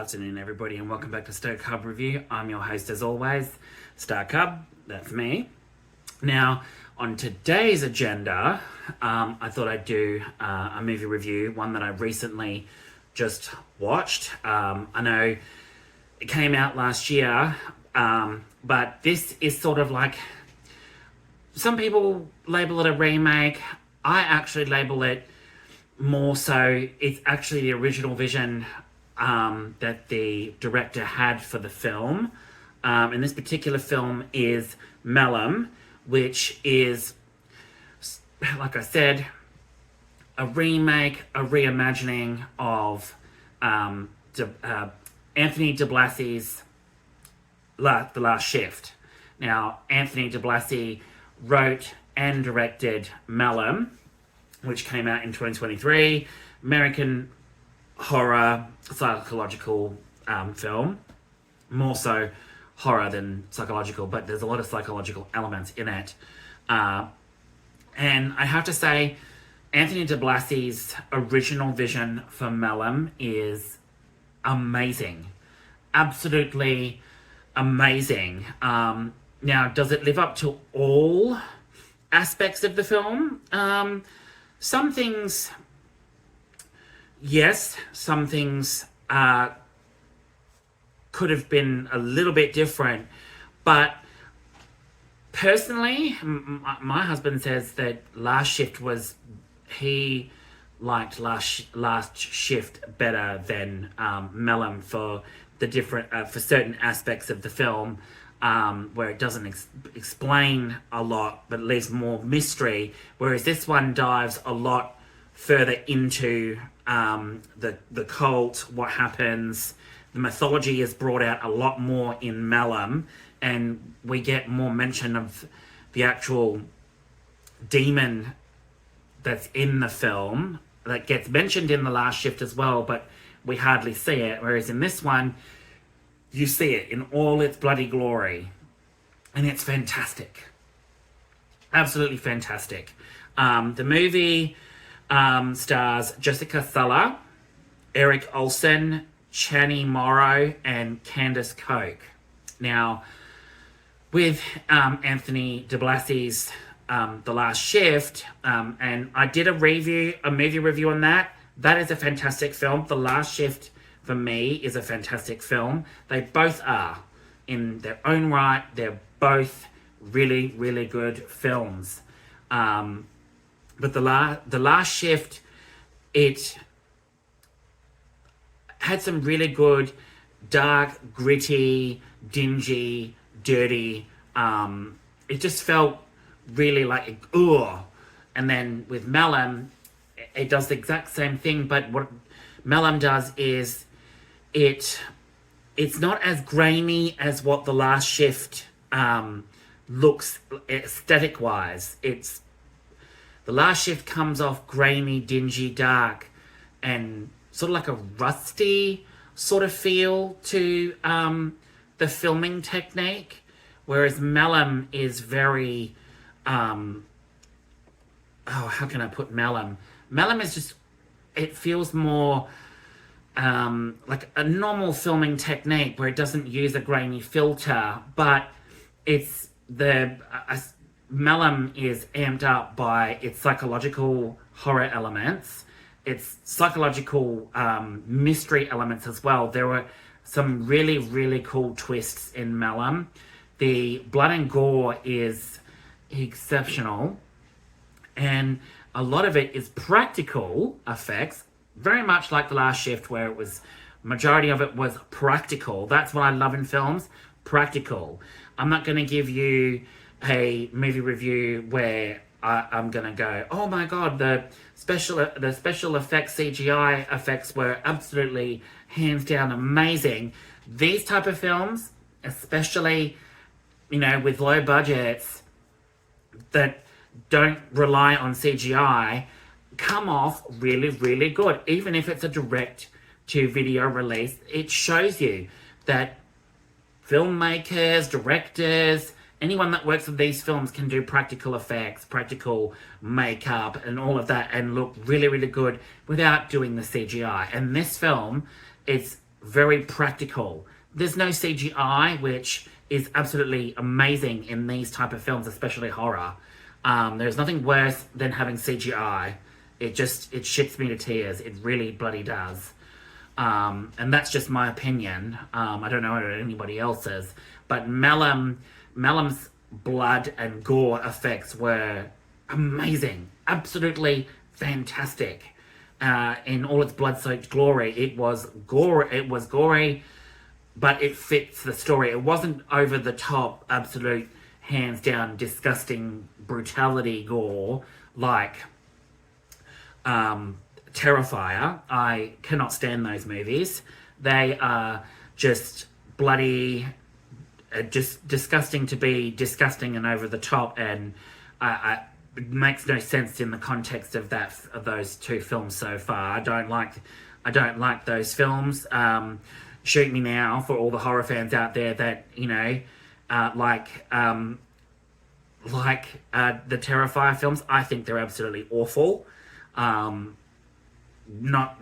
afternoon, everybody, and welcome back to Star Cub Review. I'm your host, as always, Star Cub. That's me. Now, on today's agenda, I thought I'd do a movie review, one that I recently just watched. I know it came out last year, but this is sort of like, some people label it a remake. I actually label it more so, it's actually the original vision that the director had for the film. And this particular film is Malum, which is, like I said, a remake, a reimagining of Anthony Diblasi's The Last Shift. Now, Anthony Diblasi wrote and directed Malum, which came out in 2023, American horror, psychological film. More so horror than psychological, but there's a lot of psychological elements in it. And I have to say, Anthony Diblasi's original vision for Malum is amazing. Absolutely amazing. Now, does it live up to all aspects of the film? Some things, yes. Some things could have been a little bit different. But personally, my husband says that Last Shift was, he liked Last Shift better than Malum for the different, for certain aspects of the film. Where it doesn't explain a lot, but leaves more mystery, whereas this one dives a lot further into the cult, what happens. The mythology is brought out a lot more in Malum, and we get more mention of the actual demon that's in the film, that gets mentioned in The Last Shift as well, but we hardly see it, whereas in this one, you see it in all its bloody glory. And it's fantastic. Absolutely fantastic. The movie stars Jessica Sula, Eric Olsen, Channing Morrow, and Candace Koch. Now, with Anthony Diblasi's The Last Shift, and I did a movie review on that. That is a fantastic film. The Last Shift, for me, is a fantastic film. They both are. In their own right, they're both really, really good films. But the Last Shift, it had some really good, dark, gritty, dingy, dirty, it just felt really like, ugh. And then with Malum, it does the exact same thing, but what Malum does is, it's not as grainy as what The Last Shift looks aesthetic wise. The Last Shift comes off grainy, dingy, dark, and sort of like a rusty sort of feel to the filming technique, whereas Malum is very how can I put Malum? Malum is just, it feels more like a normal filming technique where it doesn't use a grainy filter, but it's Malum is amped up by its psychological horror elements, its psychological mystery elements as well. There were some really, really cool twists in Malum. The blood and gore is exceptional, and a lot of it is practical effects. Very much like The Last Shift, where it was, majority of it was practical. That's what I love in films, practical. I'm not going to give you a movie review where I'm going to go, oh my god, the special effects, CGI effects were absolutely hands down amazing. These type of films, especially, with low budgets that don't rely on CGI, come off really, really good. Even if it's a direct-to-video release, it shows you that filmmakers, directors, anyone that works with these films can do practical effects, practical makeup, and all of that, and look really, really good without doing the CGI. And this film, it's very practical. There's no CGI, which is absolutely amazing in these type of films, especially horror. There's nothing worse than having CGI. It shits me to tears. It really bloody does. And that's just my opinion. I don't know what anybody else's, but Malum's blood and gore effects were amazing, absolutely fantastic. In all its blood-soaked glory, it was gory, but it fits the story. It wasn't over the top, absolute, hands down, disgusting brutality gore like Terrifier. I cannot stand those movies. They are just bloody, just disgusting to be disgusting and over the top, and it makes no sense in the context of those two films so far. I don't like those films. Shoot me now for all the horror fans out there that like the Terrifier films. I think they're absolutely awful. Not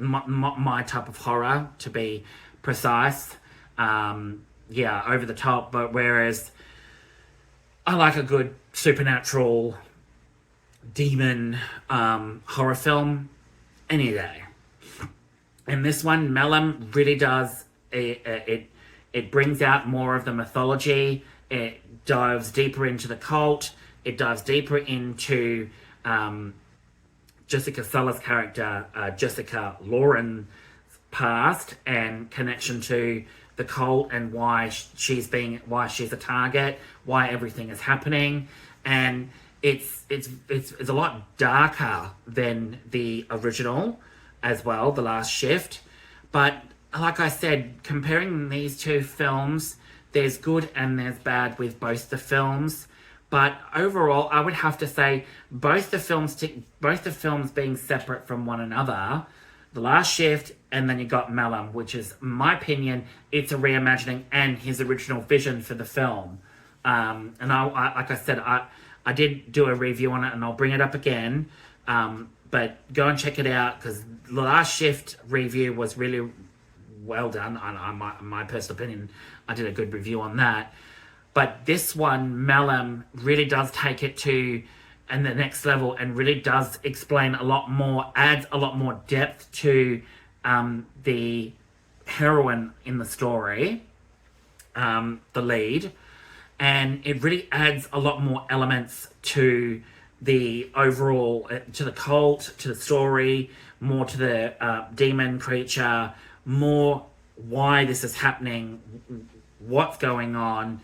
my type of horror, to be precise. Over the top, but whereas I like a good supernatural demon horror film any day. And this one, Malum, really does it brings out more of the mythology. It dives deeper into the cult. It dives deeper into Jessica Sula's character, Jessica Lauren's past and connection to the cult, and why she's a target, why everything is happening, and it's a lot darker than the original as well, The Last Shift. But like I said, comparing these two films, there's good and there's bad with both the films. But overall, I would have to say both the films being separate from one another, The Last Shift, and then you got Malum, which is, in my opinion, it's a reimagining and his original vision for the film. And I like I said, I did do a review on it, and I'll bring it up again. But go and check it out, because The Last Shift review was really well done. My personal opinion, I did a good review on that. But this one, Malum, really does take it to the next level, and really does explain a lot more, adds a lot more depth to the heroine in the story, the lead, and it really adds a lot more elements to the overall, to the cult, to the story, more to the demon creature, more why this is happening, what's going on.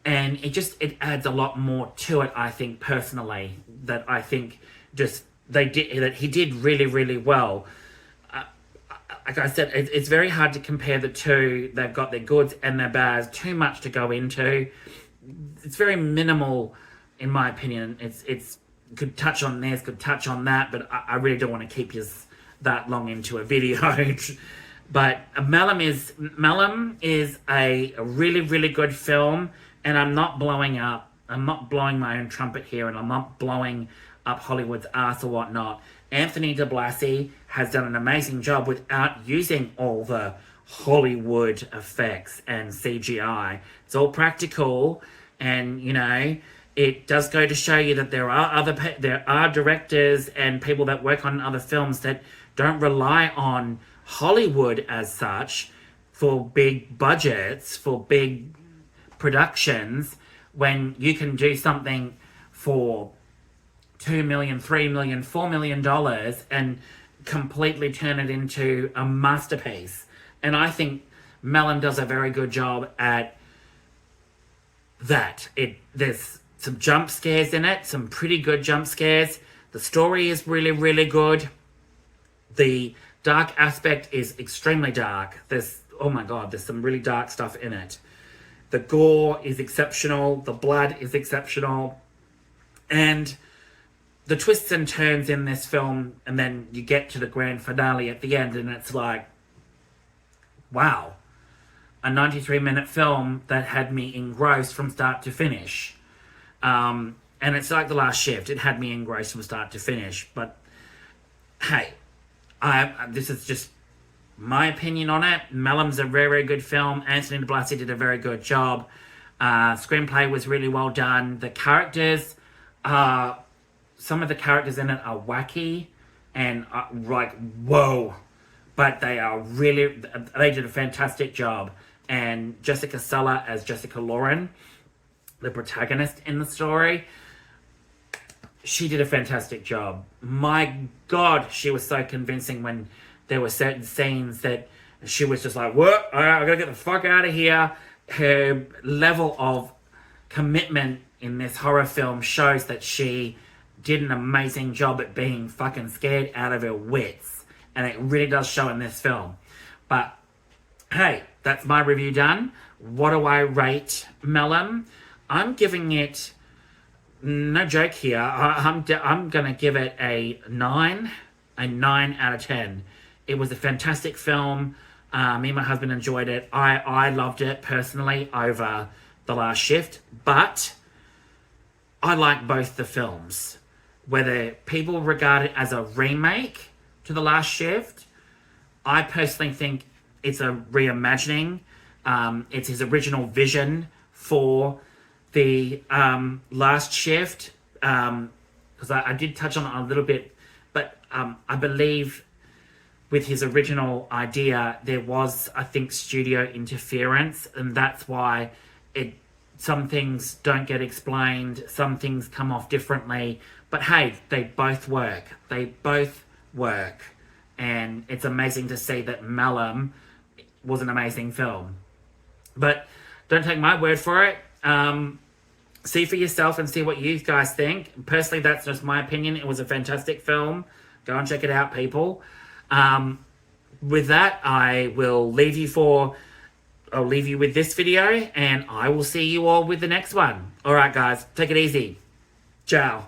And it adds a lot more to it, I think, personally, that I think that he did really, really well. Like I said, it's very hard to compare the two. They've got their goods and their bads, too much to go into. It's very minimal, in my opinion. It's could touch on this, could touch on that, but I really don't want to keep you that long into a video. But Malum is a really, really good film. And I'm not blowing my own trumpet here, and I'm not blowing up Hollywood's ass or whatnot. Anthony Diblasi has done an amazing job without using all the Hollywood effects and CGI. It's all practical, and it does go to show you that there are directors and people that work on other films that don't rely on Hollywood as such for big budgets, for big productions, when you can do something for $2 million, $3 million, $4 million and completely turn it into a masterpiece. And I think Malum does a very good job at that. There's some jump scares in it, some pretty good jump scares. The story is really, really good. The dark aspect is extremely dark. There's some really dark stuff in it. The gore is exceptional. The blood is exceptional. And the twists and turns in this film, and then you get to the grand finale at the end, and it's like, wow. A 93-minute film that had me engrossed from start to finish. And it's like The Last Shift. It had me engrossed from start to finish. But, hey, this is just my opinion on it, Malum's a very, very good film. Anthony Diblasi did a very good job. Screenplay was really well done. The characters, some of the characters in it are wacky and like, whoa. But they did a fantastic job. And Jessica Sula as Jessica Lauren, the protagonist in the story, she did a fantastic job. My God, she was so convincing when there were certain scenes that she was just like, what? I gotta get the fuck out of here. Her level of commitment in this horror film shows that she did an amazing job at being fucking scared out of her wits. And it really does show in this film. But, hey, that's my review done. What do I rate Malum? I'm giving it, no joke here, I'm gonna give it a 9 out of 10. It was a fantastic film. Me and my husband enjoyed it. I loved it personally over The Last Shift, but I like both the films. Whether people regard it as a remake to The Last Shift, I personally think it's a reimagining. It's his original vision for the Last Shift, because I did touch on it a little bit, but I believe with his original idea, there was, I think, studio interference, and that's why some things don't get explained, some things come off differently, but hey, they both work. They both work, and it's amazing to see that Malum was an amazing film. But don't take my word for it. See for yourself and see what you guys think. Personally, that's just my opinion. It was a fantastic film. Go and check it out, people. With that, I'll leave you with this video, and I will see you all with the next one. Alright guys, take it easy. Ciao.